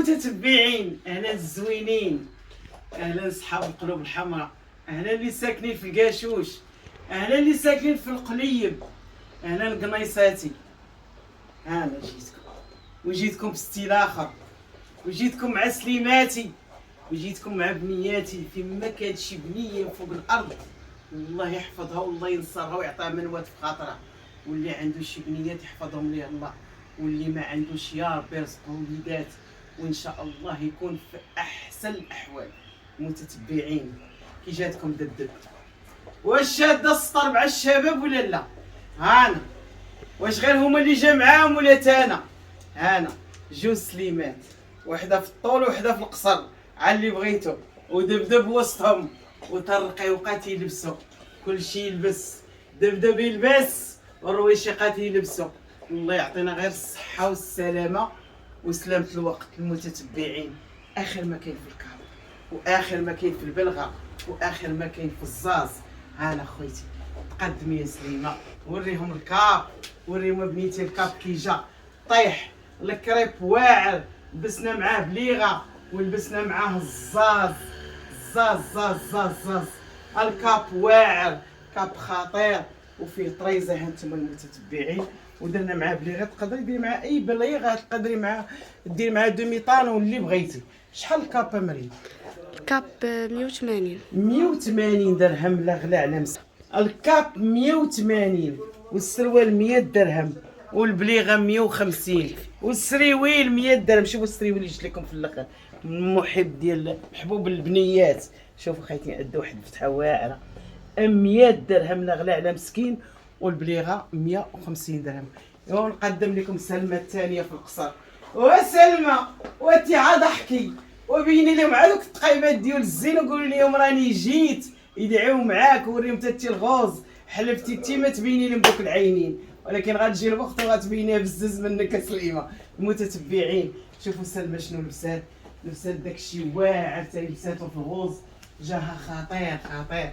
المتتبعين، اهلا الزوينين، اهلا صحاب القلوب الحمراء، اهلا اللي ساكنين في القاشوش، اهلا اللي ساكنين في القليب، اهلا القنيصاتي. انا وجيتكم بستيل اخر، وجيتكم مع سليماتي، وجيتكم مع بنياتي. فيما كانت شي بنيه فوق الارض الله يحفظها والله ينصرها ويعطيها منوات في خاطرها، واللي عنده شي بنيات يحفظهم ليه الله، واللي ما عندوش يا ربي يرزقه وليدات، وان شاء الله يكون في احسن الاحوال. متتبعين كي جاتكم دبدب، واش شاده السطر مع الشباب ولا لا؟ هانا واش غير هما اللي جا معاهم ولا تانا؟ هانا جوج سليمات، وحده في الطول وحده في القصر على اللي بغيتو، ودبدب وسطهم، وطرقيوقات يلبسوا كلشي يلبس، دبدب يلبس والرويشقات يلبسوا. الله يعطينا غير الصحة والسلامة وسلامة الوقت. المتتبعين آخر ما كاين في الكهرباء، وآخر ما كاين في البلغة، وآخر ما كاين في الزاز. هانا خويتي تقدمي يا سليمة، وريهم الكاب، وريهم بنيتي الكاب كي جا طيح الكريب واعر، لبسنا معاه بليغة ولبسنا معاه الزاز. زاز الكاب واعر، كاب خطير وفيه طريزه. هانتوما المتتبعين، ودرنا معاه بليغه، تقدري ديري معاه اي بليغه، تقدري معاه ديري معاه دومي طانو اللي بغيتي. شحال الكاب مريم؟ كاب 180. 180 درهم، لا غلا على مسا. الكاب 180 والسروال 100 درهم والبليغه 150 والسريويل 100 درهم. شوفوا السريويل اللي جبت لكم في الاخر، محب ديال محبوب البنيات. شوفوا خايتين عندو واحد الفتحه واعره 100 درهم، لا غلا على مسكين. والبليغه 150 درهم. ونقدم لكم سلمى الثانيه في القصر. وسلمى وانتي عاد احكي وبيني لهم على دوك التقيبات ديال الزين، وقولوا لهم راني جيت يدعيو معاك، وريهم تاتي الغوز. حلفتي تي ما تبيني لهم دوك العينين، ولكن غتجي الوقت وغتبينيها بزز منك سليمه. المتتبعين شوفوا سلمى شنو لبسات، لبسات داكشي واعر، تا لبساتو في الغوز جاها خطير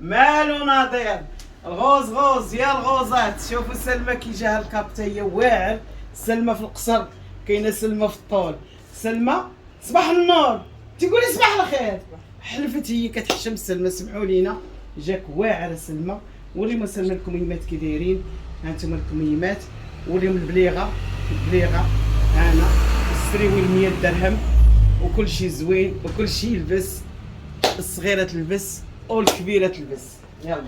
مالو ناطير. الغوز غوز يا الغوزات. شوفوا سلمى كي جاها الكاب تا هي واعر. سلمى في القصر، كاينه سلمى في الطول. سلمى صباح النور، تقولي صباح الخير. حلفت هي كتحشم سلمى، سمحوا لينا جاك واعر سلمى. وريما سلمى الكميمات كي دايرين، هانتوما الكميمات. وريهم البليغه هانا السريويل 100 درهم، وكل شيء زوين وكل شيء يلبس، الصغيره تلبس والكبيره تلبس. يلا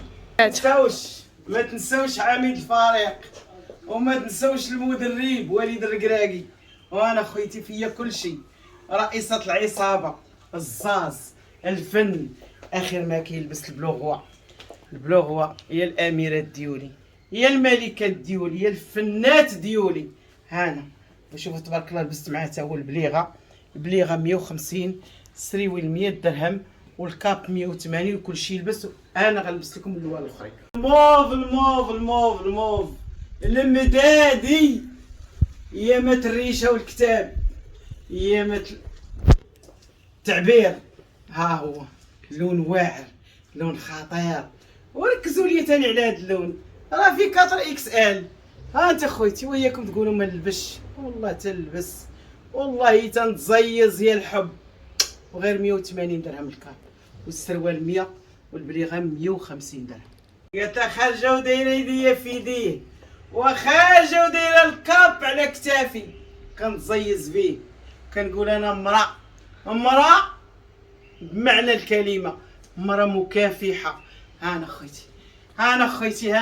ما تنساوش عميد الفريق، وما تنساوش المدرب وليد الركراكي، وانا خويتي فيا كل شيء، رئيسة العصابة، الزاز، الفن. اخر ما كيلبس البلوغوا هي الاميرة ديولي، هي الملكة ديولي، هي الفنات ديولي. هانا وشوفوا تبارك الله لبست معاه تا هو البليغة 150، السريويل 100 درهم، والكاب 180، وكل شيء يلبس. انا غنلبس لكم اللوان الاخرين. الموف المدادي، يامات الريشه والكتاب، يامات التعبير. ها هو لون واعر، لون خطير. وركزوا لي تاني على هذا اللون، راه في 4 اكس ال. ها انت خويتي وياكم تقولوا ما نلبسش، والله تلبس، والله تنتزيز يا الحب. وغير 180 درهم الكاب، والسروال 100، والبليغه 150 درهم. يا خارجه ودايره يديا في يديه، وخارجه ودايره الكاب على كتافي، كنتزيز بيه. كنقول انا امراه بمعنى الكلمه، امراه مكافحه. هانا خويتي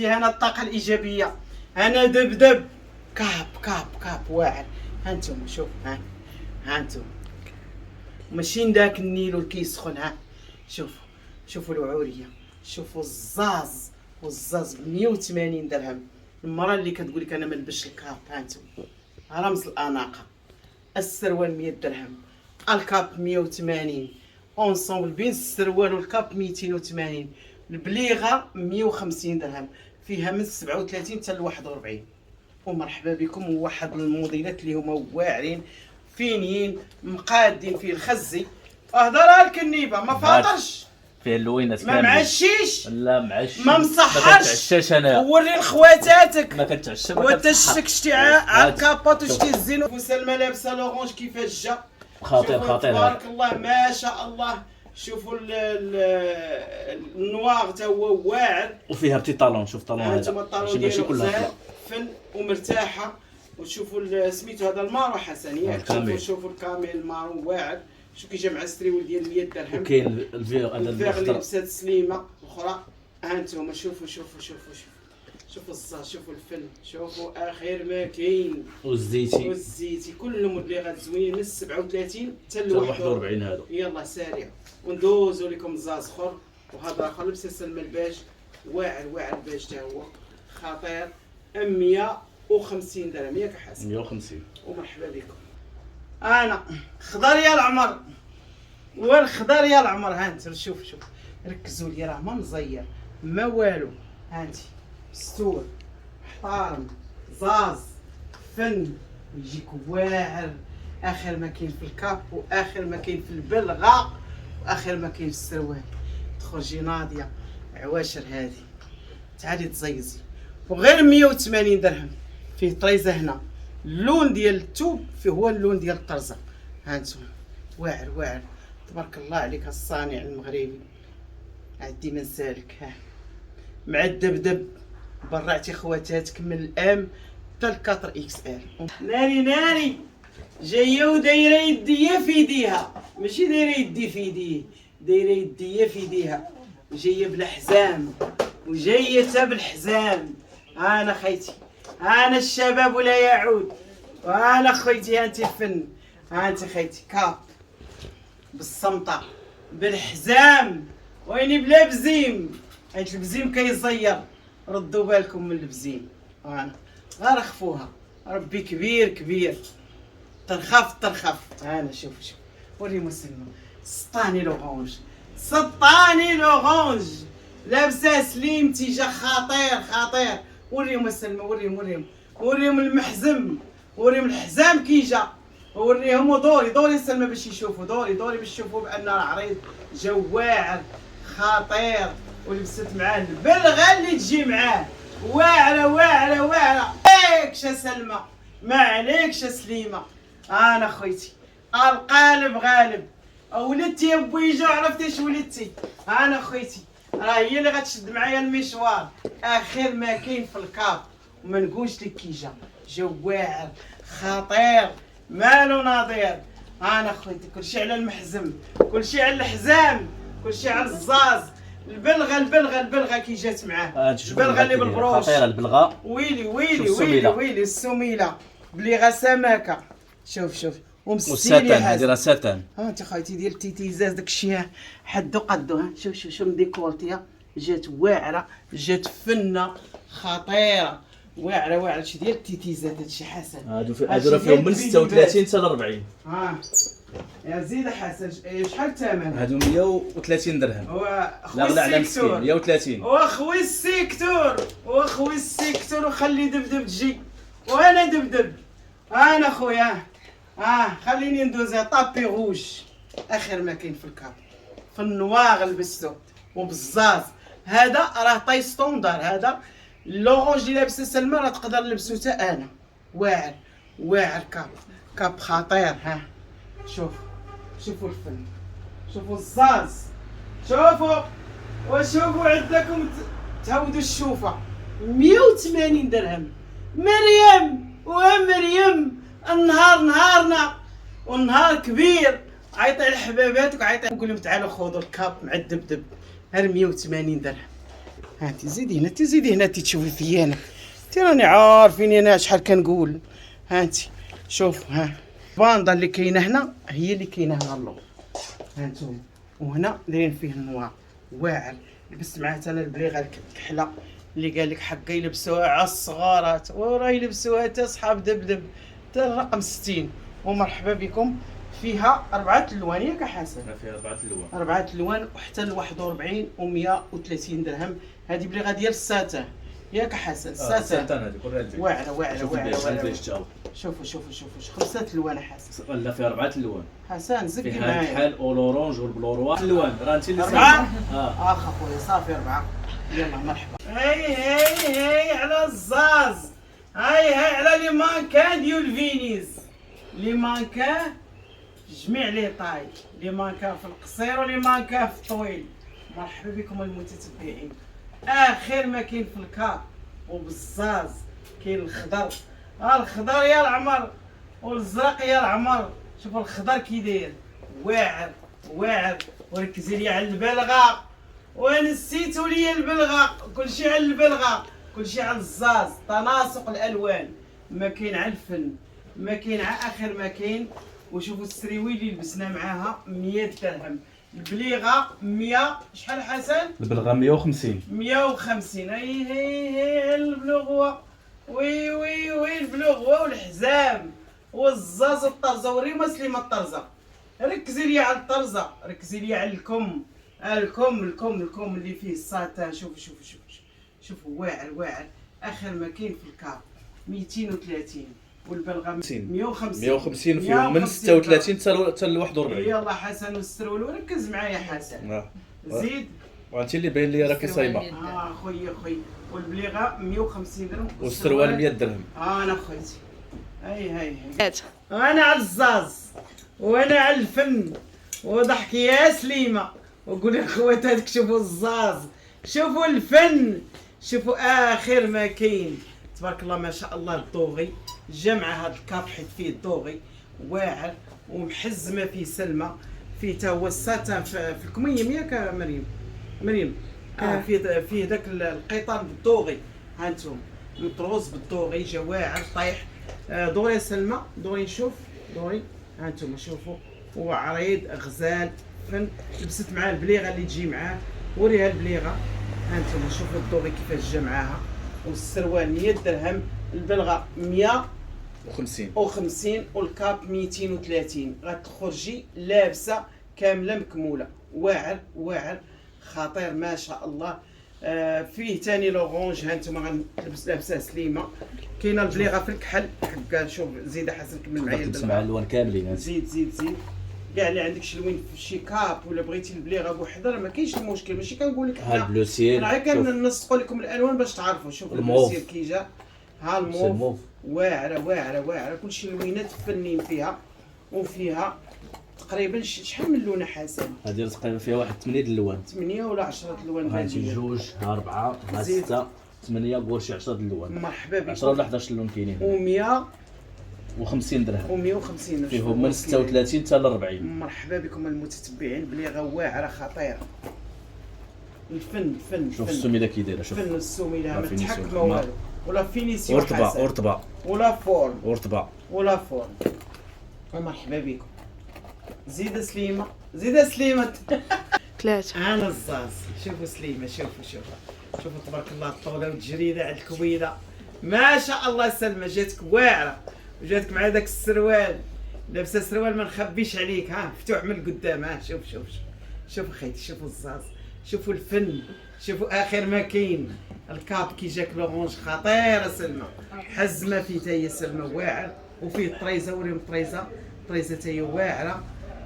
هانا الطاقه الايجابيه، هانا دبدب كاب واعر. هانتوما شوف، هانتوما ماشي داك النيل والكيسخن. ها شوفوا العوريه، شوفوا الزاز، والزاز ب 180 درهم. المراه اللي كتقول لك انا ما نلبسش الكاب، هانتوما رمز الاناقه. السروال 100 درهم، الكاب 180، اونسومبل بين السروال والكاب 280، البليغه 150 درهم، فيها من 37 حتى ل 41. ومرحبا بكم. وواحد الموديلات اللي هما واعرين فينيين مقادين فيه الخزي. اهضرها الكنيبه ما فاطرش فيه اللوينات ما كاملين. معشيش لا معشي ما مصحرش. كنتعشاش انا. وري لخواتاتك ما كنتعشى ما وانت كنتصحى. شتي على الكابوت شوف. وشتي الزينو. وسلمى لابسه لورونج كيفاش جا. خطير شوفوا خطير تبارك الله ما شاء الله. شوفوا النوار تا هو واعر. وفيها بتي طالون. شوف طالون هانتوما هذا الطالون ماشي ديالو كلها غزال فن ومرتاحه. وتشوفوا سميتو هذا المارو حسن ياك. الكامل. شوفوا الكامل المارو واعر. شوف كي جا مع ستريول ديال 100 درهم. وكاين الفيغ هذا الفيغ اللي الاخضر. لبسات سليمه اخرى. هانتوما شوفوا شوفوا شوفوا شوفوا الزاز. شوفوا الفن. شوفوا اخر ما كاين. والزيتي والزيتي كلهم اللي زوينين من 37 حتى ل حتى 41 هذا. يلا سارع وندوزو لكم زاز اخر. وهذا اخر لبسه سلمى الباج واعر واعر الباج تا هو خطير 150 درهم ياك حسن. 150. ومرحبا بكم. انا خضر يا العمر والخضر يا العمر. هانت شوف ركزوا لي راه ما مزير ما والو. هانتي مستور محترم زاز فن ويجيك واعر. اخر ما كاين في الكاب واخر ما كاين في البلغه واخر ما كاين في السروال. تخرجي ناضيه عواشر هذه تعالي تزيزي. وغير 180 درهم. فيه طريزه هنا اللون ديال الثوب فيه هو اللون ديال الطرزه. هانتوما واعر واعر تبارك الله عليك الصانع المغربي. عدي من سالك ها مع الدبدب. برعتي خواتاتك من الام حتى ل 4 اكس ال. ناري ناري جايه ودايره يديا في يديها. ماشي دايره يدي في يديه دايره يديا في يديها. وجايه بالحزام وجايه تا بالحزام. انا خيتي انا الشباب لا يعود. وانا خويتي انت الفن. انت خيتي كاب بالصمطه بالحزام ويني بلا بزيم. حيت البزيم كيزير. ردوا بالكم من البزيم. وانا غير خفوها ربي كبير كبير. ترخف. انا شوف وريهم سلمى سطاني لورونج لابسه سليم تيجا خطير. وريهم سلمى وريهم المحزم. وريهم الحزام كي جا. وريهم ودوري سلمى باش يشوفوا. دوري باش يشوفوا بان راه عريض جا واعر خطير. ولبست معاه البلغه اللي تجي معاه واعره. عليكش سلمى ما عليكش سليمه. انا خويتي القالب غالب. ولدتي يا بويجا عرفتي اش ولدتي. انا خويتي راه هي اللي غتشد معايا المشوار. اخر ما كاين في الكاب وما نقولش لك كي جا واعر خطير مالو نظير. انا خويتي كلشي على المحزم كلشي على الحزام كلشي على الزاز. البلغه كي جات معاه. البلغه اللي بالبروش خطيره البلغه. ويلي السميله بليغه سماكه. شوف والساتان هذه راه ساتان. ها انت خايتي ديال التيتيزاز داكشي حدو قدو. ها شوف مديكورتيا جات واعره جات فنه خطيره واعره. شي ديال التيتيزات هادشي حسن. هادو راه فيهم من 36 حتى ل 40. يا زيد حسن شحال الثمن؟ هادو 130 درهم. واخوي لا غلا على مسكين السيكتور 130. واخوي السيكتور وخلي دبدب تجي وانا دبدب. انا خويا خليني ندوزها طابي روج. اخر ما كاين في الكاب في النواغ لبستو وبالزاز. هذا راه طاي ستوندار. هذا اللورونج اللي لابسه سلمى راه تقدر نلبسو حتى انا. واعر كاب خطير. شوفوا الفن شوفوا الزاز وشوفوا عندكم تعودوا الشوفه 180 درهم. مريم النهار نهارنا والنهار كبير. عيطي لحباباتك وعيطي نقول لهم تعالوا خذوا الكاب مع الدبدب. غير 180 درهم. هانتي زيدي هنا تشوفي فيا انا. انت راني عارفيني انا شحال كنقول. هانتي شوف الباندا اللي كاينه هنا هي اللي كاينه هنا اللور. هانتوما وهنا دايرين فيه النوار واعر. لبست معاه انا البليغه الكحله اللي قال لك حقا يلبسوها على الصغارات وراه يلبسوها حتى صحاب دبدب حتى الرقم 60. ومرحبا بكم. فيها 4 الوان ياك حسن. فيها 4 الوان. 4 الوان وحتى ل 41 و130 درهم. هذه بليغه ديال الساتان ياك حسن. الساتان هذيك واعره. شوفوا 5 الوان حسن. لا فيها 4 الوان. حسن زكي فيها معايا. الكحل والاورانج والبلوروا الوان. راه انت اللي 4. اه اخ اخويا صافي 4. يلا مرحبا. هاي على الزاز. هاي على لي مانكان ديال فينيز. لي مانكان جميع لي طاي، لي مانكان في القصير ولي مانكان في الطويل. مرحبا بكم المتتبعين. اخر ما كاين في الكار وبالزاز كاين الخضر. الخضر يا العمر والزرق يا العمر. شوفوا الخضر كي داير واعر وركزي لي على البلغه ونسيتوا لي البلغه. كلشي على البلغه، كلشي على الزاز، تناسق الالوان. ما كاين على الفن، ما كاين على اخر ما كاين. وشوفوا السريوي اللي لبسنا معاها 100 درهم. البليغه 100 شحال حسن؟ البلغه 150. 150. هي البلوغه. وي البلوغه والحزام والزاز والطرزه. وريما سليمه الطرزه. ركزي لي على الطرزه، ركزي لي على الكم اللي فيه الساتان. شوفوا واعر اخر ما كاين في الكار. 230 والبلغه 150 فيهم من 36 حتى ل 41. يلا حسن والسرول وركز معايا حسن. زيد. وانت اللي باين لي راكي صايبه. خويا والبليغه 150 درهم والسروال 100 درهم. انا خويتي. هاي ثلاثة. انا على الزاز وانا على الفن وضحك يا سليمه. وقول يا خواتاتك شوفوا الزاز، شوفوا الفن، شوفوا اخر ما كاين. تبارك الله ما شاء الله. الدوغي جمع هذا الكاب حيت فيه الدوغي واعر ومحزمه فيه سلمى. فيه تا هو الساتان في الكميم ياك مريم. فيه داك القيطان بالدوغي. ها انتم مطروز بالدوغي جا واعر طايح. دوري يا سلمى، دوري نشوف دوري. ها انتم شوفوا هو عريض غزال فن. لبست معاه البليغه اللي تجي معاه. وريها البليغه. ها انتم شوفوا الدوغي كيفاش جا معاها. والسروال 100 درهم. البلغه 150 والكاب 230. غتخرجي لابسه كامله مكموله. واعر خطير ما شاء الله. فيه ثاني لورونج. ها انتم غنلبس لابسه سليمه. كاينه البليغه في الكحل حكا. شوف زيد حسن كمل معايا تلبس مع الالوان كاملين. زيد كاع اللي عندك شلوين في شي كاب ولا بغيتي البليغه بوحدها ما كاينش المشكل. ماشي كنقول لك ها البلو سيل. انا كنسقوا لكم الالوان باش تعرفوا. شوف البلو سيل كي جا. ها الموف واعره كلشي لوينات فنين فيها. وفيها تقريبا شحال من لونه حسن؟ هذه تقريبا فيها واحد 8 الوان. 8 ولا 10 الوان. هانتي جوج، ها 4، ها 6، 8، قول شي 10 الوان. مرحبا بك. 10 ولا 11 لون كاينين. و150 درهم. و150 فيهم من 36 حتى ل 40. مرحبا بكم المتتبعين. بليغه واعره خطيره. الفن شوف السميده كي دايره. شوف فن السميده ما تحكمه والو ولا فينيسيون. ورطبه ولا فورم ورطبه. مرحبا بكم. زيد سليمه 3. انا الزاز. شوفوا سليمه. شوفوا تبارك الله الطوله والتجريده على الكويده. ما شاء الله. سلمى جاتك واعره وجاتك مع داك السروال. لابسه سروال ما نخبيش عليك. ها مفتوح من القدام. ها شوف اخيتي. شوفوا الزاز، شوفوا الفن، شوفوا اخر ما كاين. الكاب كي جاك لورونج خطيره. سلمى حزمه فيه تا هي سلمى واعر. وفيه الطريزه. وريهم الطريزه تا هي واعره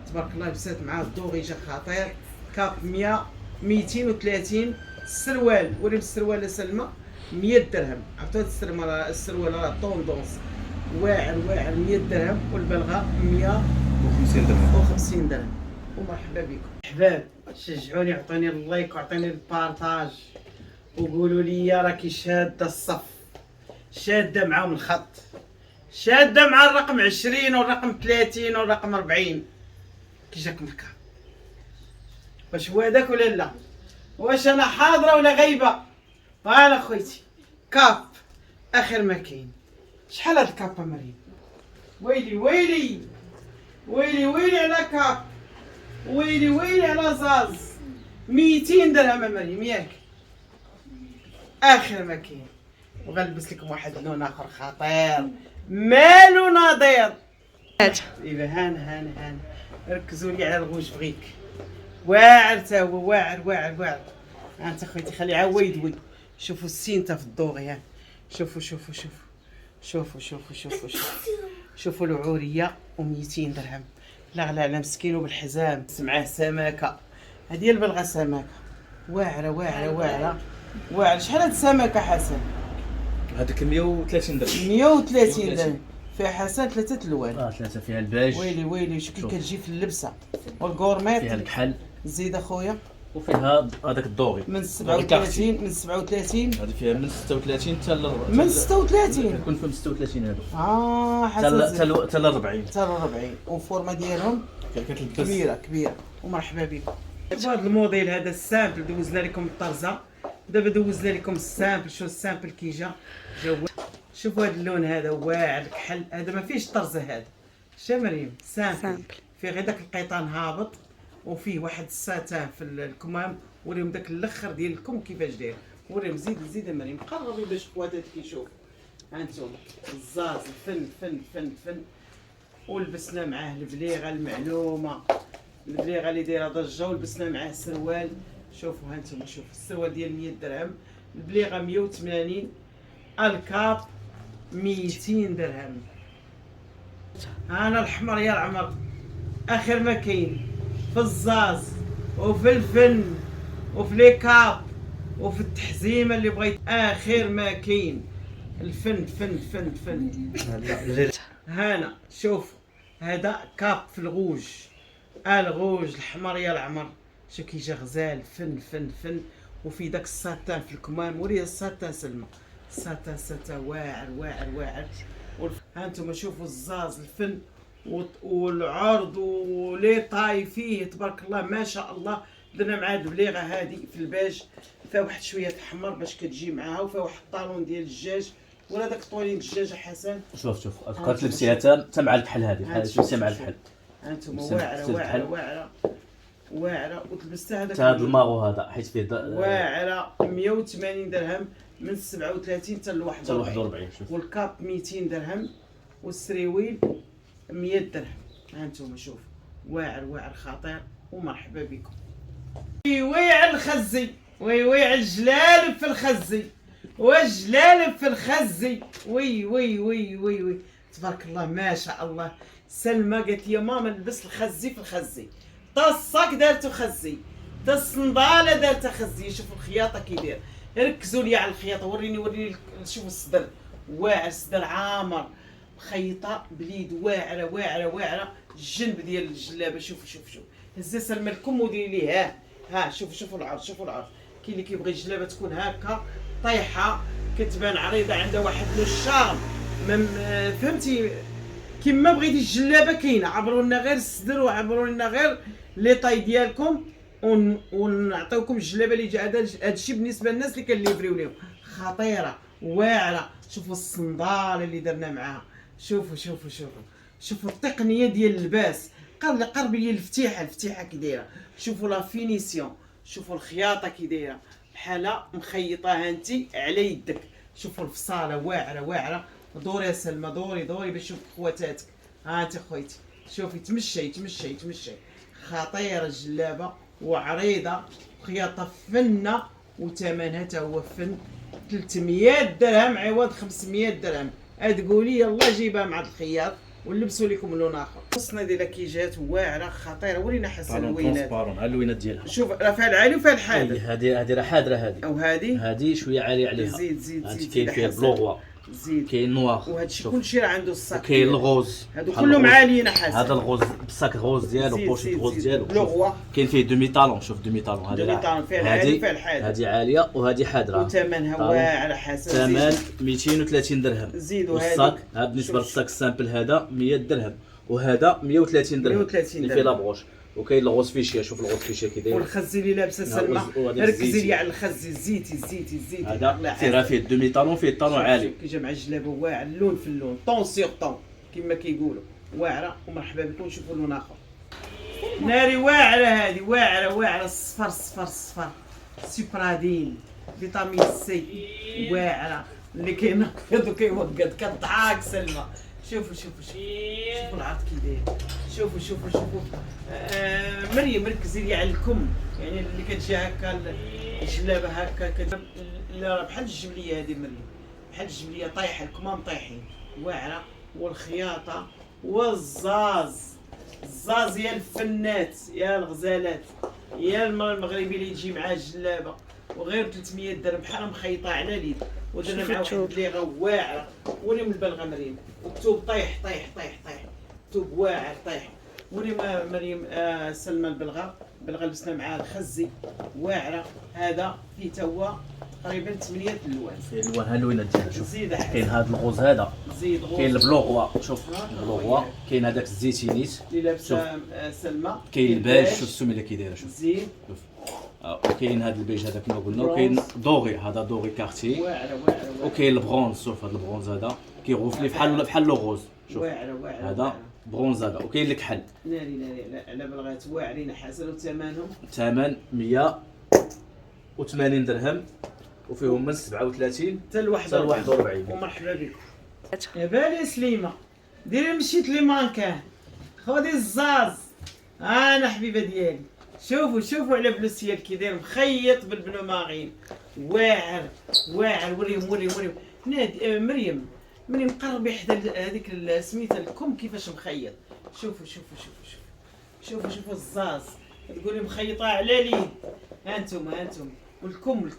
تبارك الله. لبسات معاه الدوغي جا خطير. كاب 230. السروال وريهم السروال لسلمى 100 درهم. عرفتوا هاد السروال راه طوندونس. واعر 100 درهم. والبلغه 150 درهم. ومرحبا بكم احباب. شجعوني، عطوني اللايك وعطوني البارطاج وقولوا لي راكي شاده الصف، شاده معاهم الخط، شاده مع الرقم 20 والرقم 30 والرقم 40. كي جاكم الكاب واش هو هذاك ولا لا؟ واش انا حاضره ولا غايبه؟ فوالا خويتي كاب اخر ما كاين. شحال هاد الكاب مريم؟ ويلي على كاب. ويلي على زاز. 200 درهم مريم ياك اخر ما كاين. وغنلبس لكم واحد اللون اخر خطير مالو نظير. ايوا هان ركزوا لي على الغوج بغيك. واعر تا هو واعر. انت خويتي خلي عاود يدوي. شوفوا السين تا في الدوغي. ها شوفوا شوفوا شوفوا شوفوا شوفوا العوريه و200 درهم. لا غلا على مسكين وبالحزام معاه سمكه. هذه البلغه سمكه واعره واعره واعره واعره. شحال هاد السمكه حسن؟ هذيك 130 درهم. 130 درهم. فيها حسن 3 الوان. 3 فيها الباج. ويلي ويلي شو كي كتجي في اللبسه. والكورميط فيها الكحل. زيد اخويا. وفيها هذاك الدوغي من 37 من 37. هذه فيها من 36 حتى من 36 يكون فيهم 36 هذو. حسن حتى ل 40. حتى ل 40. والفورمه ديالهم كتلبس كبيره كبيره. ومرحبا بكم. هذا الموديل هذا السامبل دوزنا لكم الطرزه. دابا دوزنا لكم السامبل. شو السامبل كي جا شوفوا هذا اللون هذا واعر الكحل. هذا ما فيهش طرزه. هذا شا مريم سامبل فيه غير داك القيطان هابط وفيه واحد الساتان في الكمام. وريهم داك الاخر ديال الكم كيفاش داير. وريهم زيد مريم قربي باش خواتاتك يشوفوا. ها انتم الزاز الفن فن فن فن. ولبسنا معاه البليغه المعلومه البليغه اللي دايره ضجه. ولبسنا معاه سروال. شوفوا ها انتم شوفوا السروال ديال 100 درهم. البليغه 180. الكاب 200 درهم. انا الحمر يا العمر اخر ما كاين في الزاز وفي الفن وفي لي كاب وفي التحزيمه اللي بغيت. اخر ما كاين الفن فن فن فن. هانا شوف هذا كاب في الغوج. الغوج الحمر يا العمر شو كي جا غزال فن فن فن. وفي داك الساتان في الكمام. وريه الساتان سلمى ساتان واعر واعر واعر. ها انتم شوفوا الزاز الفن والعرض ولي طاي فيه تبارك الله ما شاء الله. درنا مع هاد البليغه هادي في الباج فيها واحد شويه تحمر باش كتجي معاها. وفيها واحد الطالون ديال الدجاج ولا داك طوالين الدجاج حسن. شوف كتلبسيها حتى مع الكحل. هذه تلبسيها مع الكحل. هانتوما واعره واعره واعره واعره. وتلبستها هذاك هذا الماغو هذا حيت فيه واعره 180 درهم من 37 حتى ل 41. شوف والكاب 200 درهم. والسريويل 100 درهم. هانتوما شوف واعر واعر خطير. ومرحبا بكم. وي على الخزي وي على الجلالب في الخزي والجلالب في الخزي. وي تبارك الله ما شاء الله. سلمى قالت لي ماما نلبس الخزي في الخزي. تا الصاك دارتو خزي تا الصنداله دارتها خزي. شوفوا الخياطه كي داير. ركزوا لي على الخياطه. وريني شوفوا الصدر واعر الصدر عامر خيطه بليد واعره واعره واعره. الجنب ديال الجلابه شوف هزي سلمى الكم وديري ليه ها شوفوا العرض. شوفوا العرض. كاين اللي كيبغي الجلابه تكون هكا طايحه كتبان عريضه عندها واحد لو شارم. فهمتي كيما بغيتي الجلابه كاينه. عبروا لنا غير الصدر وعبروا لنا غير لي طاي ديالكم ونعطيوكم الجلابه اللي جا. هادشي بالنسبه للناس اللي كنليفريو لهم. خطيره واعره. شوفوا الصندال اللي درنا معاها. شوفوا التقنيه ديال اللباس. قربي لي الفتيحه كي دايره. شوفوا لا فينيسيون. شوفوا الخياطه كي دايره بحال مخيطاها انت على يدك. شوفوا الفصاله واعره. دوري يا سلمى دوري باش تشوف خواتاتك. ها انت خويتي شوفي تمشي خطيره الجلابه وعريضه خياطه فنه. وثمنها تا هو فن 300 درهم عوض 500 درهم. تقولي يلا جيبها مع الخياط ونلبسوا لكم لون اخر. القصنه ديالها كي جات واعره خطيره. ورينا حسن اللوينات. ها اللوينات ديالها. شوف راه فيها العالي وفيها الحادر. هذه راه حادره. هذه شويه عاليه عليها. زيد كاين فيها البلوغوا كاين نوار. وهادشي كلشي راه عنده الصاك. كاين الغوز هادو كلهم عاليين حسن. هذا الغوز بالصاك غوز ديالو بوشيط غوز ديالو. بلوغوا كاين فيه دومي طالون. شوف دومي طالون. هذه فيها العالي وفيها الحادر. هذه عاليه وهذه حادره. وثمنها واعر حسن. ثمن 230 درهم. زيدوا الصاك هذا بالنسبه للصاك السامبل هذا 100 درهم. وهذا 130 درهم. 130 اللي فيه لابغوش. وكاين الغوز فيشيه. شوف الغوز فيشيه كي داير. والخزي اللي لابسه سلمى ركزي لي على الخزي. زيتي هذا فيه دومي طالون. فيه طالون عالي كي جا مع الجلابه واعر. اللون في اللون طون سيغ طون كما كيقولوا واعره. ومرحبا بكم. نشوفوا لون اخر. ناري واعره هذه واعره الصفر سوبرادين فيتامين سي واعره اللي كينقض وكيوقد كضحك سلمى. شوفوا العرض كي داير. شوفوا مريم ركزي لي على الكم. يعني اللي كتجي هكا الجلابه هكا لا بحال الجبليه هذه مريم بحال الجبليه طايحه الكمام طايحين. واعره، والخياطه والزاز. الزاز يا الفنات يا الغزالات يا المرا المغربي اللي تجي معاه الجلابه وغير 300 درهم بحال مخيطه على اليد، ودرنا معاه واحد الليغه واعره وري من البلغه مريم، والثوب طيح طيح طيح طيح، الثوب واعر طيح. وري مريم سلمى البلغه لبسنا معاه الخزي واعره. هذا فيه توا تقريبا 8 الوان. فيه الوان هالوينه ديالها. شوف زيد كاين هذا الغوز هذا، زيد غوز، كاين البلوغوا، شوف البلوغوا، كاين هذاك الزيتينيت اللي لابسه سلمى، كاين البيج، شوف السومي اللي كيدايره، شوف زيد شوف وكاين هذا البيج هذا كما قلنا، وكاين دوغي، هذا دوغي كارتي، واعره واعره، وكاين البرونز. شوف هذا البرونز هذا كيغوفلي بحال لو غوز. شوف واعره واعره هذا برونز هذا، وكاين الكحل. ناري ناري على بلغات واعرين حسن. وثمنهم الثمن 180 درهم، وفيهم من 37 حتى ل حتى ل 41. ومرحبا بكم. يا بالي سليمه ديري مشيت لي مانكان، خذي الزاز. انا حبيبه ديالي، شوفوا على بلوسيال كي داير مخيط بالبلو ماغين، واعر واعر. وريهم نادي مريم قربي حدا هذيك سميتها الكم كيفاش مخيط. شوفوا الزاز، تقولي مخيطه على اليد. هانتم والكم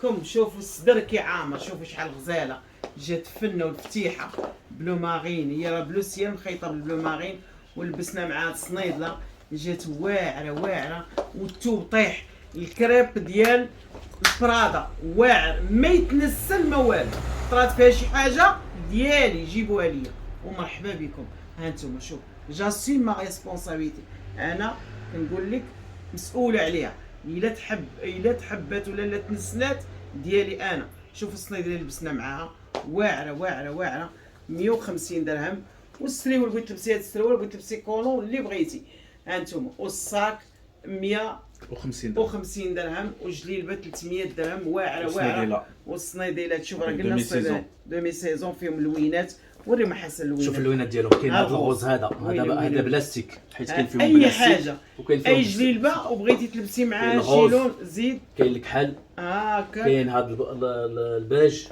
كم. شوفوا الصدر كي عامر، شوفوا شحال غزاله جات فنه. والفتيحه بلو ماغين، هي راه بلوسيال مخيطه بالبلو ماغين، ولبسنا معاه الصنيدله جات واعره. والثوب طيح. الكريب ديال البرادا واعر، ما يتنسل ما والو. طرات فيها شي حاجه ديالي جيبوها ليا ومرحبا بكم. هانتوما شوف، جاسوم ما ريسبونسابيلتي، انا كنقول لك مسؤوله عليها. الا تحبات ولا لا تنسلات ديالي انا. شوف الصنيد اللي لبسنا معاها واعره 150 درهم. والسريول بغيت تلبسي هاد السريول، بغيت تلبسي كولون اللي بغيتي. هانتوما والصاك 150 درهم، وجليلبه 300 درهم. واعره. والصنيديله تشوف راه قلنا دومي سيزون فيهم اللوينات. وري محسن اللوينات، شوف اللوينات ديالهم. كاين هذا الغوز هذا بلاستيك، حيت كاين فيهم اي بلاستيك حاجه، وكاين فيهم اي جليلبه وبغيتي تلبسي معاه شي الغوز، لون زيد. كاين الكحل، هكا كاين هذا البيج،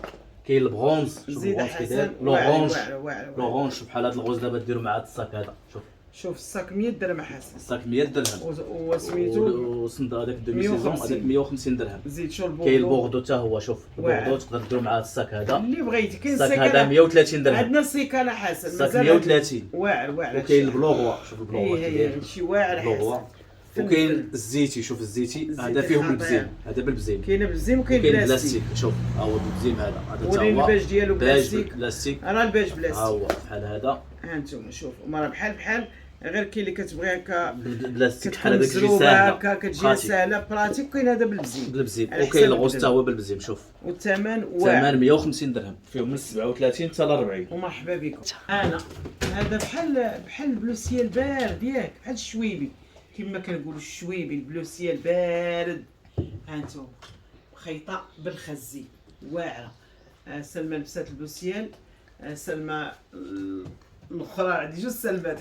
كاين البرونز. شوف زيد البرونز كي داير، حسن. لورونج. شوف بحال هذا الغوز دابا ديروا مع هذا الصاك هذا. شوف الصاك 100 درهم حسن. الصاك 100 درهم، وسميتو وصند هذاك دومي سيزون هذاك 150 درهم. زيد شو البوردو، كاين البوردو حتى هو. شوف البوردو تقدر ديروا مع هذا الصاك هذا. اللي بغيتي. كاين الصاك هذا 130 درهم، عندنا السيكانه حسن الصاك 130. واعر. وكاين البلوغوا، شوف البلوغوا كي داير، شي واعر حسن. وكاين الزيتي. شوف الزيتي هذا فيهم بالبزيم، هذا بالبزيم. كاين بالبزيم وكاين بلاستيك. شوف ها هو بالبزيم هذا حتى هو. الباج ديالو بلاستيك، راه الباج ها بلاستيك. هو بحال هذا. ها انتم شوفوا مرة بحال غير كاين اللي كتبغي هكا بالبلاستيك بحال هذاك تجي مزروبة ساهله هكا كتجي ساهله براتيك. وكاين هذا بالبزيم. وكاين الغوز حتى هو بالبزيم. شوف والثمن واعر. ثمن 150 درهم، فيهم من 37 حتى ل 40. ومرحبا بكم. انا هذا بحال البلوسيه البارد ياك، بحال الشويبي كما كنقولوا الشويبي، البلوسيه البارد. ها انتم خيطه بالخزي واعره. سلمى لبسات البلوسيال. سلمى الاخرى عندي جوج سلمات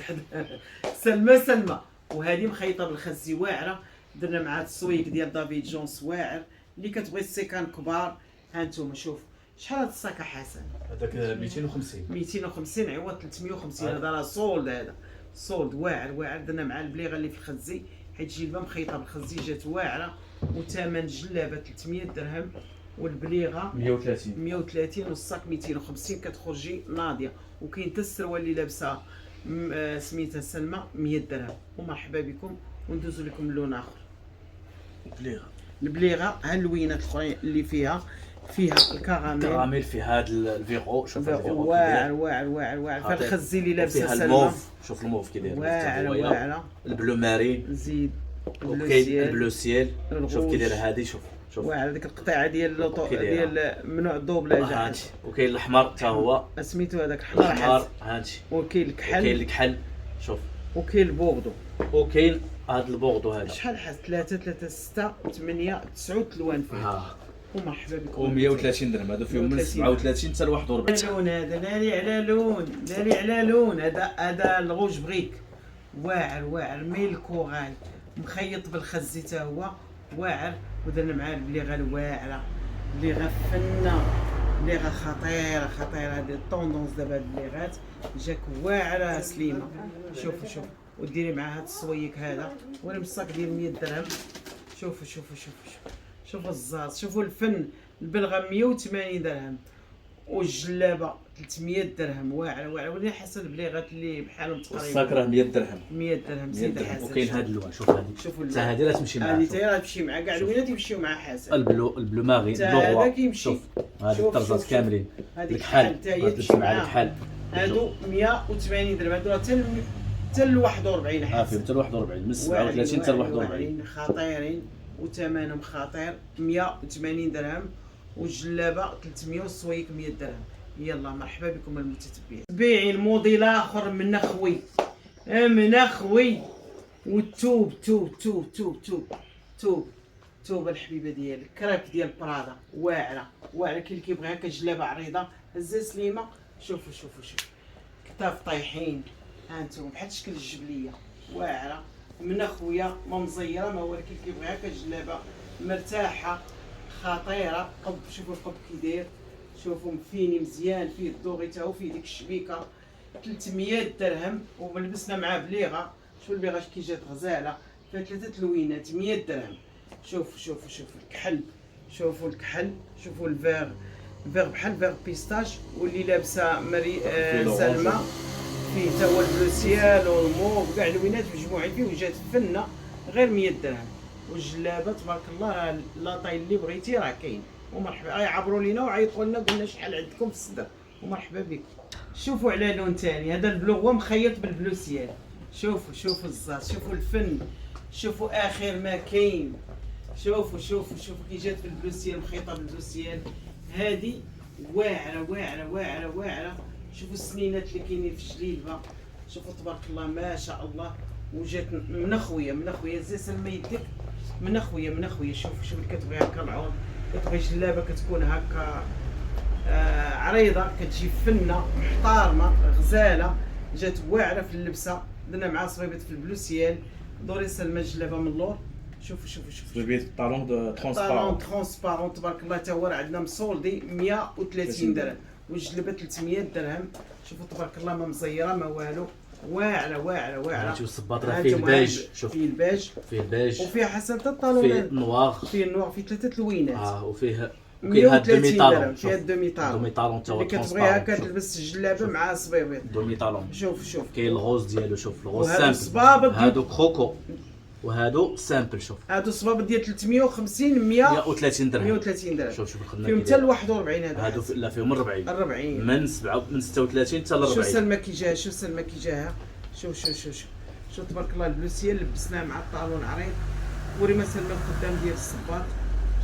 سلمى وهذه مخيطه بالخزي واعره. درنا معها السويك ديال دافيد جونز واعر. اللي كتبغي السيكان كبار ها انتم شوف شحال هاد الصاكه حسن. هذاك 250 عوض 350. هذا راه سولد، هذا سولد واعر. درنا مع البليغه اللي في الخزي، حيت جلبه مخيطه بالخزي جات واعره. وثمن جلابه 300 درهم، والبليغه 130 والصاك 250. كتخرجي ناضيه. وكاين حتى السروال اللي لابسه سميتها سلمى 100 درهم. ومرحبا بكم. وندوزو لكم اللون اخر. البليغه ها اللوينات الاخرين اللي فيها الكراميل في هذا الفيغو. شوف الفيغو واعر. فالخزي اللي لابسه سلمى. الموف. شوف الموف كي داير واعره. البلو مارين. زيد وكاين البلو سيل. شوف كي داير هذه. شوف واعر ديك القطيعه ديال ممنوع الدوبلاج. هانتي. وكاين الاحمر حتى هو سميتو هذاك الاحمر. هانتي. وكاين الكحل. شوف وكاين البوردو. وكاين هذا البوردو هذا. شحال حاس 3 6 8 9 الوان فيه. ومرحبا بكم. و130 درهم. هذا فيهم من 37 حتى ل 41. لون هذا لالي على لون. هذا الغوج بغيك واعر ميل كوغاي مخيط بالخزي حتى هو واعر. ودرنا معاه البليغه الواعره، بليغه فنه بليغه خطيره خطيره. هذه الطوندونس دابا هاد البليغات جاك واعره سليمه. شوف وديري مع هاد الصويك هذا ورم الصاك ديال 100 درهم. شوفوا الزاز، شوفوا الفن. البلغه 180 درهم والجلابه 300 درهم. واعره ولكن حسن البليغات اللي بحالهم تقريبا. الصاك راه 100 درهم. 100 درهم سيدي حسن. وكاين هاد اللون، شوف هادي حتى هادي راه تمشي معاها. هادي حتى راه تمشي مع كاع اللوينات يمشيو مع حسن. البلو ماغي هذا كيمشي. شوف هاد الطرزات كاملين. هذيك الكحل حتى هي تمشي مع معاها. الكحل. هادو 180 درهم. هادو حتى ل 41 حسن. فيهم حتى ل 41 من 37 حتى ل 41. خطيرين وثمنهم خطير. 180 درهم والجلابه 300 والصويك 100 درهم. يلا مرحبا بكم المتتبعين. بيعي الموديل اخر من اخوي والتوب توب الحبيبه ديالي. كريب ديال برادا واعره كاين اللي كيبغي هكا جلابه عريضه هزه سليمه. شوفوا كتاف طايحين هانتوما بحال شكل الجبليه واعره من اخويا ما مزيره ما، ولكن كيبغي هكا جلابه مرتاحه خطيره. شوفوا القب كي داير، شوفوا مفيني مزيان، فيه الدوغي تا هو فيه ديك الشبيكه. 300 درهم ولبسنا معاه بليغه. شوفوا البليغه كي جات غزاله فيها 3 لوينات 100 درهم. شوفوا الكحل، شوفوا الفيغ بحال فيغ بيستاش. واللي لابسه سلمى فيه تا هو البلوسيال والموف كاع اللوينات مجموعين فيه وجات فنه غير 100 درهم. والجلابه تبارك الله لاطاي اللي بغيتي راه كاين. ومرحبا عبروا لينا وعيطوا لنا قلنا شحال عندكم في الصدر ومرحبا بكم. شوفوا على لون ثاني، هذا البلو هو مخيط بالبلوسيال. شوفوا الزاز، شوفوا الفن، شوفوا اخر ما كاين. شوفوا كي جات في البلوسيال مخيطه بالبلوسيال. هذه واعره. شوفوا السنينات اللي كاينين في الجليبه. شوفوا تبارك الله ما شاء الله. وجات من اخويا زي سلمى يدك من اخويا. شوف اللي كتبغي هكا العوض، كتبغي جلابه كتكون هكا عريضه كتجي فنه محترمه غزاله جات واعره في اللبسه. درنا معها صبيبات في البلوسيال. دوري سلمى الجلابه من اللور. شوفوا صبيبات طالون دو ترونسبارون تبارك الله. تا هو راه عندنا مسولدي 130 درهم والجلابه 300 درهم. شوفوا تبارك الله ما مزيره ما والو. واعره. شوف الصباط راه فيه البيج. شوف فيه البيج وفيه حسن حتى الطالونات. فيه النوار فيه 3 لوينات. وفيه 130 درهم. فيها الدومي طالون تا هو اللي كتبغي هكا تلبس الجلابه مع الصبيبيط. دومي طالون. شوف كاين الغوز ديالو. شوف الغوز وهادو سامبل. هادو كروكو وهادو سامبل. شوف هادو صبابط ديال 350 130 درهم. 130 درهم. شوف الخدمه فيهم حتى ل 41. هادو لا فيهم 40 من 36 حتى ل 40. شوف سلمى كي جاها. شوف تبارك الله البلوسيه لبسناه مع الطالون عريض. وري ما سلمى القدام ديال الصباط.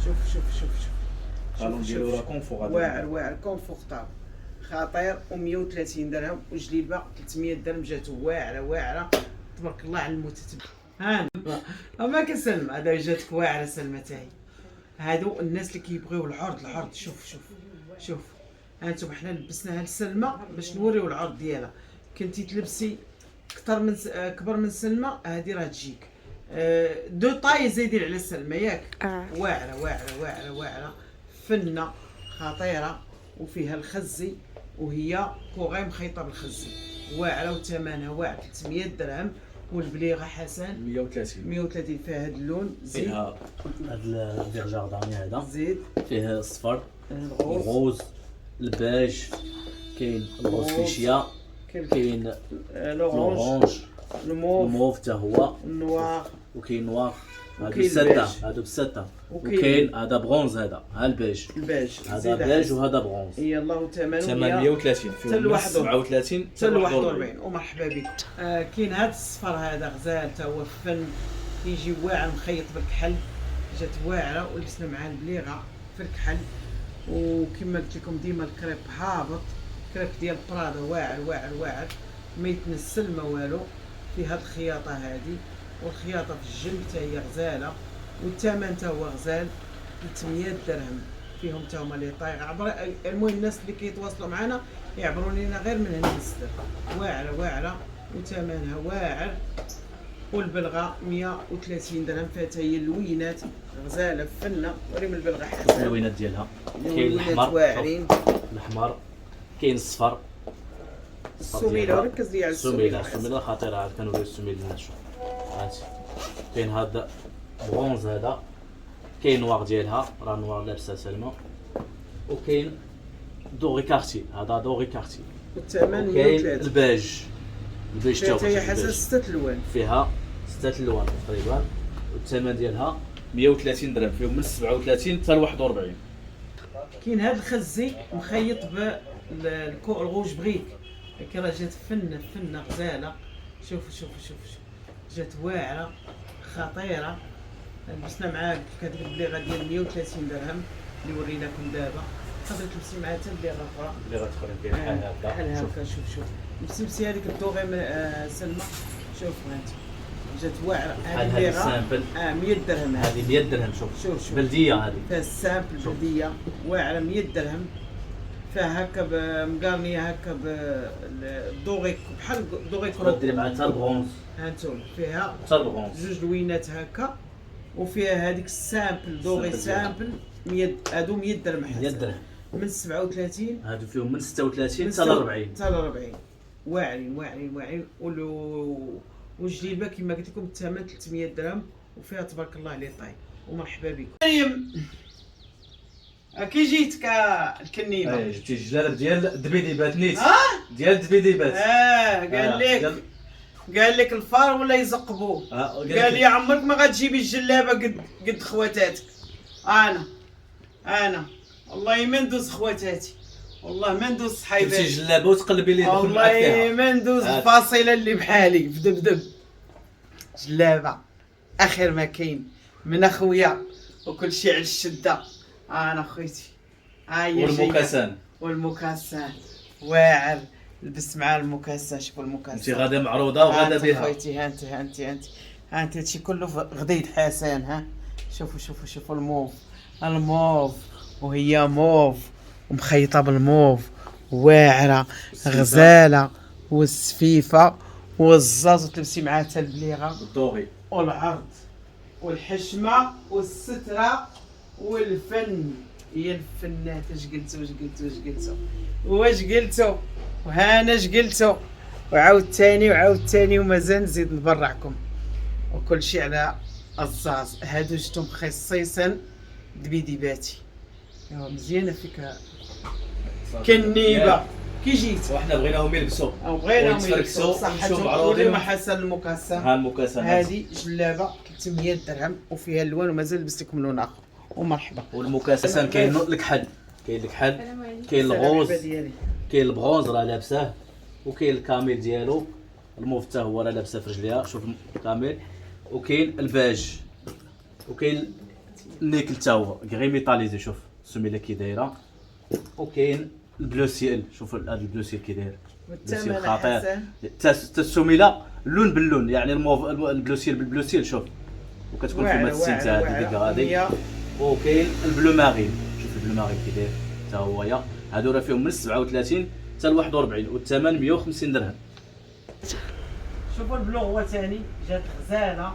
شوف الطالون ديالو راه كونفور. واعر كونفورطابل خطير. و130 درهم وجليبه 300 درهم. جات واعره تبارك الله على المتتبع. ما كسلمى هذا جاتك واعره سلمى تاعي. هادو الناس اللي كيبغيو العرض. شوف هانتوما حنا لبسناها لسلمى باش نوريو العرض ديالها. كنتي تلبسي كبر من سلمى هذه راه تجيك دو طاي زايدين على سلمى ياك. واعره فنه خطيره وفيها الخزي وهي كوغي مخيطه بالخزي. واعره وثمنها واعر 300 درهم. والبليغه حسن 130 فيها هذا اللون. زيد فيها هذا الفيغ جارداني هذا. زيد فيه الصفر الغوز البيج. كاين الغوز فيشيا. كاين لورانج الموف تا هو النوار. وكاين نوار. هادو بستة. وكاين هذا برونز. هذا ها البيج هذا بيج وهذا برونز. يلا وثمنه 130 فيهم 37 حتى ل 41. ومرحبا بكم. كاين هذا الصفر هذا غزال تا هو فن كيجي واعر مخيط بالكحل. جات واعره ولبسنا معاه البليغه في الكحل. وكما قلت لكم ديما الكريب هابط. كريب ديال برادا واعر ما يتنسل ما والو. في هاد الخياطه هذه والخياطه في الجنب حتى هي غزاله. والثمن تا هو غزال 300 درهم. فيهم تا هما لي طايغ عبر. المهم الناس اللي كيتواصلوا معنا يعبروا لينا غير من هنا للصدر. واعره وثمنها واعر والبلغه 130 درهم. فيها حتى هي اللوينات غزاله فنه. وريم البلغه حسن اللوينات ديالها كاين اللوينات الاحمر، واعرين. الاحمر كاين الصفر. السميله ركز لي على السميله السميله. السميله خطيره عاد كنوريو السميله للناس. شوف هانتي كاين هذا برونز، هذا كاين نوار ديالها راه نوار لابسه سلمى. وكاين دوغي كارتي، هذا دوغي كارتي. والثمن وكاين 103. البيج، البيج فيها تا حتى هي حسن 6 الوان. فيها 6 الوان تقريبا. والثمن ديالها 130 درهم، فيهم من 37 حتى ل 41. كاين هذا الخزي مخيط بالكو الغوج بريك. لكن راه جات فنه فنه غزاله. شوفوا شوفوا شوفوا جات واعره خطيره. لبسنا معاه كهذيك البليغه ديال 130 درهم اللي وريناكم دابا. تقدر تلبسي معاه حتى البليغه اخرى اللي غتخرج فيها بحال بحال هكا. هكا. شوف لبسي هذيك الدوغي سلمى. شوفوا هانت جات واعره. بحال هذه السامبل 100 درهم. هذه 100 درهم. شوف بلديه هذه فيها السامبل بلديه واعره 100 درهم. فيها هكا مقارنيه هكا بالدوغي بحال دوغي كروب. ديري معها حتى البرونز، هانتوما فيها حتى البرونز. جوج لوينات هكا. وفيها هذيك السامبل دوغي سامبل 100. هادو 100 درهم حسن. 100 درهم. من 37 هادو فيهم من 36 حتى ل 40. حتى ل 40. واعرين. والجليبه كما قلت لكم الثمن 300 درهم. وفيها تبارك الله عليه طاي. ومرحبا بكم. مريم كي جيتك الكنيبه؟ جبتي الجلالب ديال دبيديبات نيت. ديال دبيديبات. قال لك الفار ولا يزقبوه. قال لي عمرك ما غتجيبي الجلابه قد خواتاتك. انا والله ما ندوز خواتاتي، والله ما ندوز صحيباتي. جبتي الجلابه وتقلبي لي دخل معاك فيها. والله ما ندوز الفاصله اللي بحالي بدب. جلابه اخر ما كاين من اخويا وكل شيء على الشده. انا خويتي والمكاسان واعر. لبست مع المكاسه. شوفوا المكاسه انت غادا معروضه وغادا بها خويتي. هانتي هادشي كله غديد حسن. ها شوفوا الموف وهي موف ومخيطه بالموف واعره غزاله والسفيفه والزاز. وتلبسي معها حتى البليغه الدوغي والعرض والحشمه والستره والفن. هي الفنات. واش قلتو وهانا اش قلتو وعاود تاني ومازال نزيد نبرعكم. وكل شيء على الزاز. هادو جبتهم خصيصا دبيديباتي. مزيانه فيك كنيبه. كي جيت وحنا بغيناهم يلبسوا يلبسوا صحتهم. ولما حسن المكاسه. ها المكاسه هذه جلابه 300 درهم وفيها الوان. ومازال لبست لكم لون اخر. ومرحبا. والمكاسه كاين الكحل، كاين الغوز، كاين البرونز راه لابساه. وكاين الكاميل ديالو الموف حتى هو راه لابسه في رجليها. شوف الكاميل. وكاين الباج وكاين النيكل حتى هو غير ميتاليزي. شوف السميله كي دايره. وكاين البلو سيل. شوف هذا البلو سيل كي داير. والثمن خطير. حسن. السميله اللون باللون يعني الموف البلو سيل بالبلو سيل. شوف وكتكون فيها السينتا هذه غادي. وكاين البلو مارين. شوف البلو مارين كي داير حتى هو. هادو راه فيهم من 37 حتى ل 41 والثمن 150 درهم. شوفوا البلو هو ثاني جات غزاله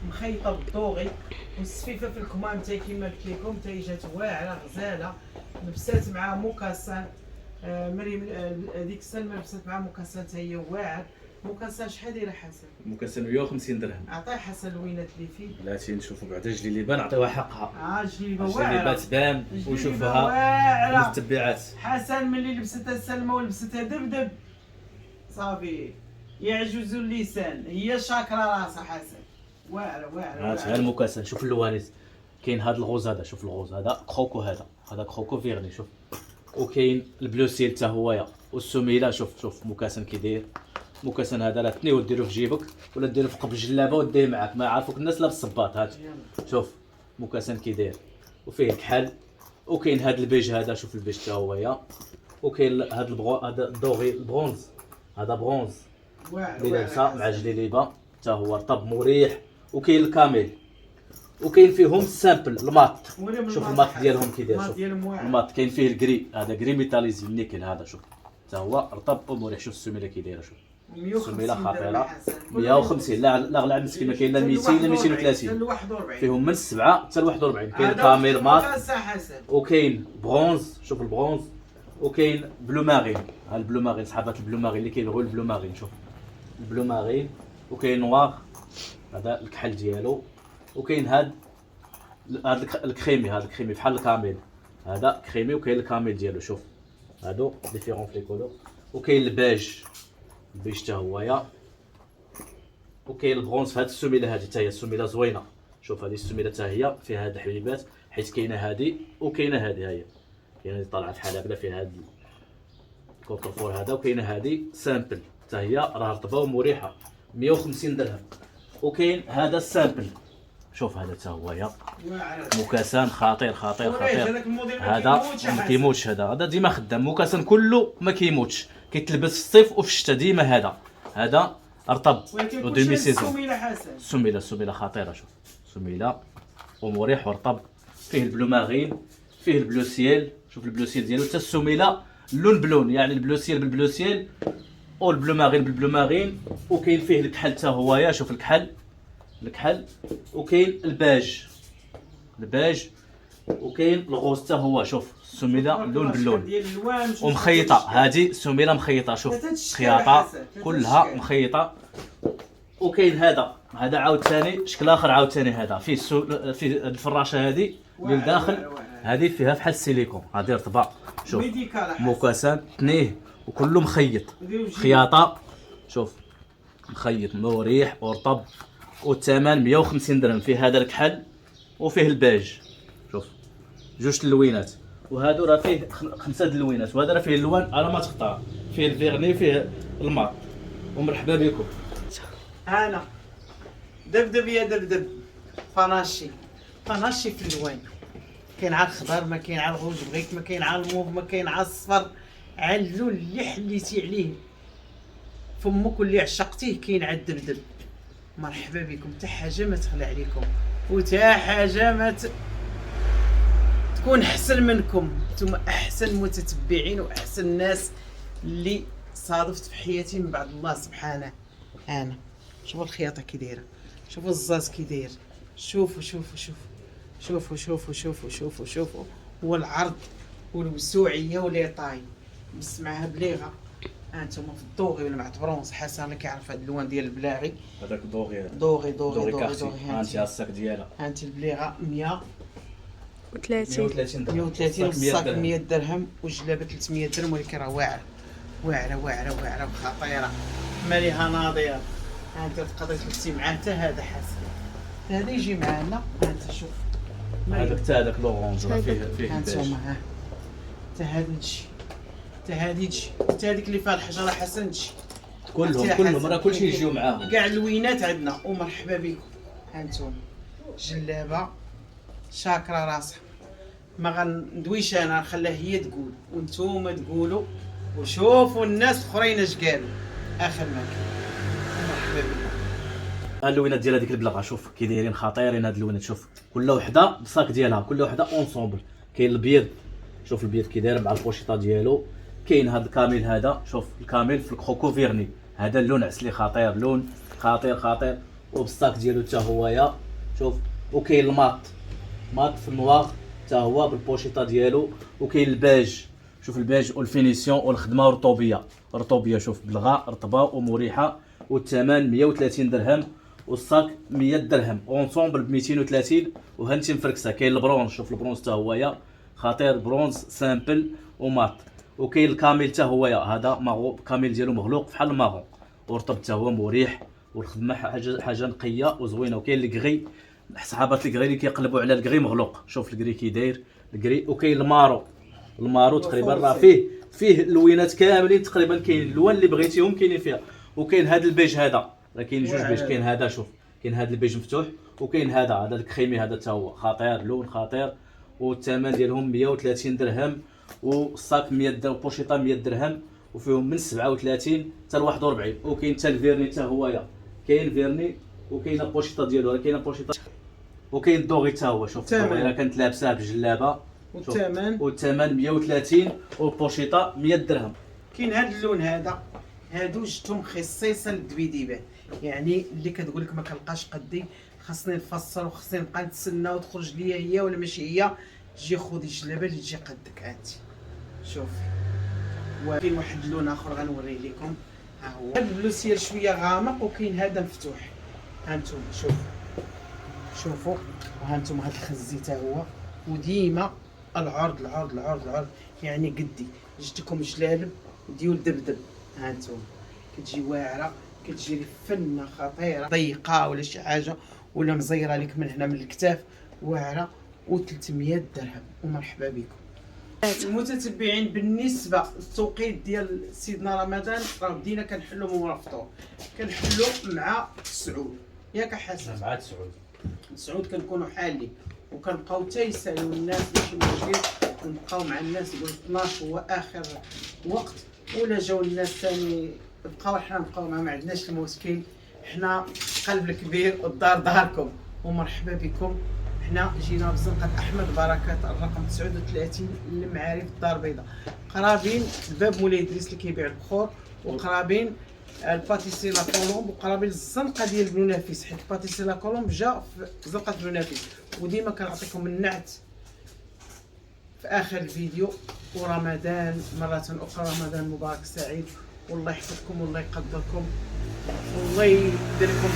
مخيطه بالدوغي. والسفيفه في الكمام حتى كيما قلت لكم حتى جات واعره غزاله. لبسات معاه موكاسان. مريم هذيك سلمى لبسات معاه موكاسان حتى هي واعر. موكاسان شحال دايره حسن؟ موكاسان 150 درهم. عطيه حسن الوينات اللي فيه. بلاتي نشوفوا بعدا جليبه نعطيوها حقها. جليبه واعره. جليبه تبان وشوفها واعره. المتبعات. حسن ملي لبستها سلمى ولبستها دبدب صافي يعجز اللسان. هي شاكره راسها حسن. واعره. ها المكاسه. شوف اللوانيت. كاين هذا الغوز هذا. شوف الغوز هذا كروكو. هذا كروكو فيغني. شوف. وكاين البلو سيل حتى هو. والسميله. شوف مكاسن كي داير. مكاسن هذا لا تنيو ديرو في جيبك ولا ديرو في قبل الجلابه وديه معاك ما يعرفوك الناس لا بالصباط. هات شوف مكاسن كي داير. وفيه الكحل. وكاين هذا البيج هذا. شوف البيج حتى هو. وكاين هذا الدوغي البرونز. هذا برونز اللي لابسه مع جليبه حتى هو رطب مريح. وكاين الكاميل. وكاين فيهم السامبل المات. شوف المات ديالهم كي داير. شوف المات كاين فيه الكري. هذا كري ميتاليزي النيكل. هذا شوف حتى هو رطب ومريح. شوف السميله كي دايره. شوف السميله خطيره. 150 لا غلا عند مسكين ما كاين لا 200 لا 230 فيهم من 7 حتى ل 41. كاين كاميل مات وكاين برونز، شوف البرونز، وكاين بلو مارين. ها البلو مارين صحابات البلو مارين اللي كيبغيو البلو مارين، شوف البلو مارين. وكاين نوار هذا الكحل ديالو. وكاين هذا الكريمي، هذا الكريمي بحال الكاميل، هذا كريمي. وكاين الكاميل ديالو، شوف هادو ديفيرون في لي كولور. وكاين البيج، البيج حتى هويا. وكاين البرونز في هاد السميله، هادي حتى هي السميله زوينه. شوف هذه السميله حتى هي فيها هاد الحبيبات، حيت كاينه هادي وكاينه هادي، ها هي كاينه اللي طالعه بحال هكذا فيها هاد الكونترفور هذا. وكاينه هادي سامبل حتى هي راه رطبه ومريحه 150 درهم. وكاين هذا السامبل، شوف هذا حتى هويا مكاسان خطير خطير خطير. هذا ما كيموتش، هذا ديما خدام. مكاسان كله ما كيموتش، كيتلبس في الصيف وفي الشتاء ديما. هذا رطب وديمي سيزون. السميله خطيره، شوف سميله ومريح ورطب. فيه البلو مارين، فيه البلو سيل، شوف البلو سيل ديالو حتى السميله لون بلون، يعني البلو سيل بالبلو سيل والبلو مارين بالبلو مارين. وكاين فيه الكحل حتى هويا، شوف الكحل. وكاين الباج. وكاين الغوز حتى هو، شوف السميله لون باللون ومخيطه. هذه السميله مخيطه، شوف خياطه كلها مخيطه. وكاين هذا عاوتاني شكل اخر عاوتاني. هذا فيه فيه الفراشه هذه اللي لداخل، هذه فيها بحال السيليكون، هذه رطبه. شوف مكاسان تنيه وكله مخيط خياطه، شوف مخيط مريح ورطب. والثمن 150 درهم. فيه هذا الكحل وفيه الباج، شوف جوج اللوينات. وهادو راه فيه 5 اللوينات. وهذا راه فيه اللوان على ما تختار، فيه الفيرني فيه الماط. ومرحبا بكم. انا دبدب يا دبدب. فاناشي في اللوان، كاين على الخضر، ما كاين على الغوج بغيت، ما كاين على الموف، ما كاين على الصفر، على اللون اللي حليتي عليه فمك واللي عشقتيه كاين على الدبدب. مرحبا بكم. حتى حاجه ما تخلى عليكم، وتا حاجه ما تكون احسن منكم. نتوما احسن متتبعين واحسن ناس اللي صادفت في حياتي من بعد الله سبحانه. انا شوفوا الخياطه كي دايره، شوفوا الزاز كي داير، شوفوا والعرض والوسوعيه وليطاي بس معها بليغه. انتما في الدوغي ولا مع برونز. حسن اللي كيعرف هذا اللون ديال البلاغي، هذاك دوغي دوغي. انت الساك ديالها، انت البليغه 130 والصاك 100 درهم والجلابه 300 درهم. ولكن راه واعره وخطيره ماليها ناضيه. انت تقدر تلبسي معاه حتى هذا حسن، هذا يجي معنا. انت شوف هذاك حتى هذاك لورونج راه فيه هانتوما. حتى هذا تجي، حتى هذه تجي، حتى هذيك اللي فيها الحجره حسن تجي. كلهم راه كلشي يجيو معاهم، كاع اللوينات عندنا. ومرحبا بكم. هانتوما جلابه شاكره راسها، ما غندويش انا، نخليها هي تقول وانتوما تقولوا وشوفوا الناس الاخرين اش قالوا. اخر ما كان. مرحبا بكم. اللوينات ديال هذيك البلاغه شوف كي دايرين خطيرين. هاد اللوينات شوف كل وحده بالصاك ديالها، كل وحده اونسومبل. كاين البيض، شوف البيض كي داير مع البوشيطه ديالو. كاين هاد الكاميل، هذا شوف الكاميل في الكروكو فيرني، هذا اللون عسلي خطير، لون خطير وبالصاك ديالو حتى هويا، شوف. وكاين الماط في النوار حتى هو بالبوشيطه ديالو. وكاين الباج، شوف الباج والفينيسيون والخدمه رطوبيه، شوف بلغه رطبه ومريحه. والثمن 130 درهم والصاك 100 درهم اونسومبل ب 230. وهانتي مفركسه. كاين البرونز، شوف البرونز حتى هويا خطير، برونز سامبل وماط. وكاين الكاميل حتى هويا، هذا ماغو الكاميل ديالو مغلوق بحال الماغون ورطب حتى هو مريح. والخدمه حاجه نقيه وزوينه. وكاين الكغي، صحابات الكغي اللي كيقلبوا على الكغي مغلوق، شوف الكغي كي داير الكغي. وكاين المارو تقريبا راه فيه اللوينات كاملين تقريبا، كاين اللوان اللي بغيتيهم كاينين فيها. وكاين هذا البيج، هذا راه كاين جوج بيج، كاين هذا شوف، كاين هذا البيج مفتوح، وكاين هذا الكريمي، هذا حتى هو خطير، لون خطير. والثمن ديالهم 130 درهم والصاك 100 درهم وبوشيطه 100 درهم. وفيهم من 37 حتى ل 41. وكاين حتى الفيرني حتى هويا، كاين فيرني وكاين البوشيطه ديالو، راه كاينه بوشيطه. وكاين الدوغي حتى هو، شوف راه كانت لابساه بجلابه. والثمن 130 والبوشيطه 100 درهم. كاين هذا اللون، هذا هادو جبتهم خصيصا للدبيديبان، يعني اللي كتقول لك ما كنلقاش قدي، خاصني نفصل وخاصني نبقى نتسنى وتخرج ليا هي ولا ماشي هي، تجي خذي الجلابه اللي تجي قدك انت. شوفي وكاين واحد اللون اخر غنوريه لكم، ها هو هذا البلوسيال شويه غامق وكاين هذا مفتوح. ها انتم شوفوا وها انتم هذا الخزي حتى هو، وديما العرض العرض العرض العرض، يعني قدي جبتكم جلالب ديال دبدب. ها انتم كتجي واعره، كتجي فنه خطيره ضيقه ولا شي حاجه ولا مزيره لك من هنا من الكتاف واعره، و300 درهم. ومرحبا بكم المتتبعين. بالنسبه للتوقيت ديال سيدنا رمضان راه بدينا كنحلوا من ورا الفطور، كنحلوا مع سعود ياك حسن، مع سعود سعود كنكونوا حالين وكنبقاو حتى يسالوا الناس ماشي مشكل، ونبقاو مع الناس يقول 12 هو اخر وقت، ولا جاو الناس ثاني بقاو حنا نبقاو ما عندناش المشكل، حنا قلب الكبير والدار داركم. ومرحبا بكم. حنا جينا بزنقة احمد بركات الرقم 39 للمعارف الدار البيضاء، قرابين الباب مولاي ادريس اللي كيبيع البخور، وقرابين الباتيسي لا كولومب، وقرابين الزنقه ديال بنو نافيس، حيت الباتيسي لا كولومب جا في زنقه بنو نافيس. وديما كنعطيكم النعت في اخر الفيديو. ورمضان مره اخرى رمضان مبارك سعيد، والله يحفظكم والله يقدركم والله يدير لكم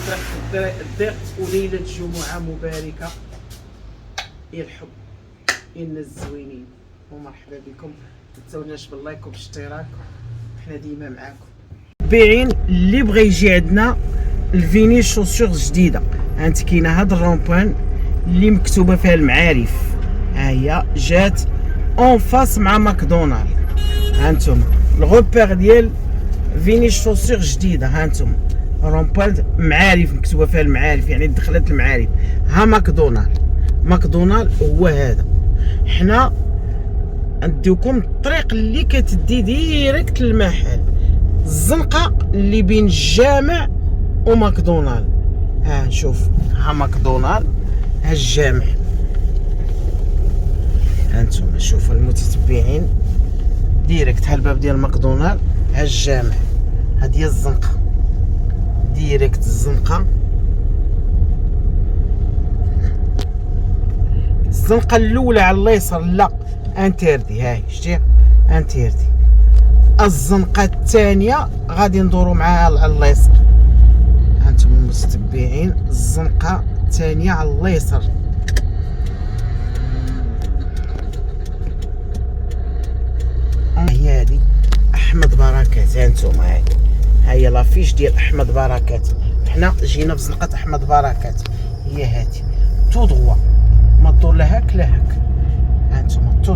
طريق الضيق، وليله جمعه مباركه يا الحب يا الناس الزوينين. ومرحبا بكم، ما تنساوناش باللايك وبالاشتراك، حنا ديما معاكم. بايعين اللي بغى يجي عندنا الفيني شوسور جديده، هانت كاينه هاد الرومبوان اللي مكتوبه فيها المعارف، ها هي جات اون فاس مع ماكدونالد. هانتم الغوبير ديال فيني شوسور جديده، هانتم رومبوان معارف مكتوبه فيها المعارف، يعني دخلت المعارف. ها ماكدونالد هو هذا. حنا نديوكم الطريق اللي كتدي ديريكت للمحل، الزنقه اللي بين الجامع وماكدونالد. ها شوف، ها ماكدونالد، ها الجامع. هانتوما شوفوا المتتبعين ديريكت، ها الباب ديال ماكدونالد، ها الجامع، هادي الزنقه ديريكت الزنقه. الزنقه الاولى على اليسار لا انتردي، هاي شتي انتردي. الزنقه الثانيه غادي ندورو معاها على اليسار. هانتم المتتبعين الزنقه الثانيه على اليسار. هي هادي احمد بركات، هانتوما هاهي لافيش ديال احمد بركات. حنا جينا في زنقه احمد بركات، هي هادي تو دروا، ما تدور لا هاك لا هاك. هانتوما تو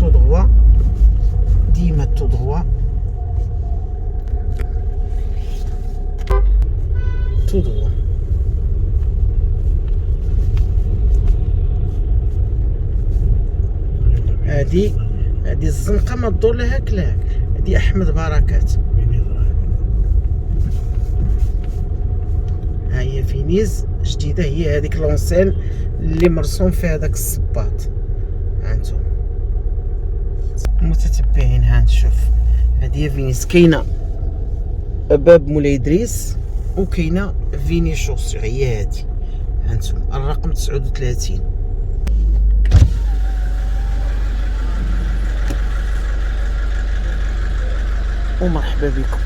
دروا ديما تو دروا هادي الزنقه ما تدور لا هاك لا هاك. هادي احمد بركات، ها هي فينيز جديده، هي هذيك لونسين اللي مرسوم فيها داك الصباط. هانتوما المتتبعين، ها نشوف هادي هي فينيز، كاينه باب مولاي ادريس وكاينه فيني شوسير، هي هادي. هانتوما الرقم 39. ومرحبا بكم.